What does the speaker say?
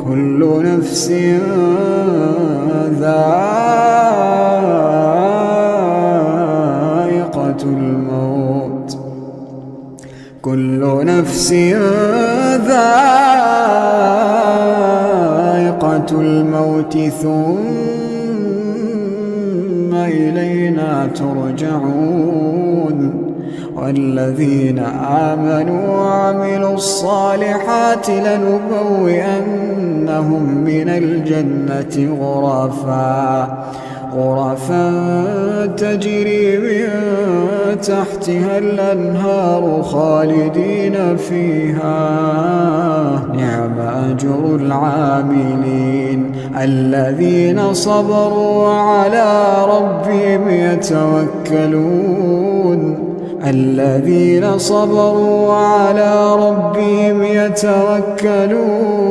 كل نفس ذائقة الموت كل نفس ذائقة الموت ثم إلينا ترجعون والذين آمنوا وعملوا الصالحات لنبوئنهم من الجنة غرفا تجري من تحتها الأنهار خالدين فيها نعم أجر العاملين الذين صبروا وعلى ربهم يتوكلون الذين صبروا وعلى ربهم يتوكلون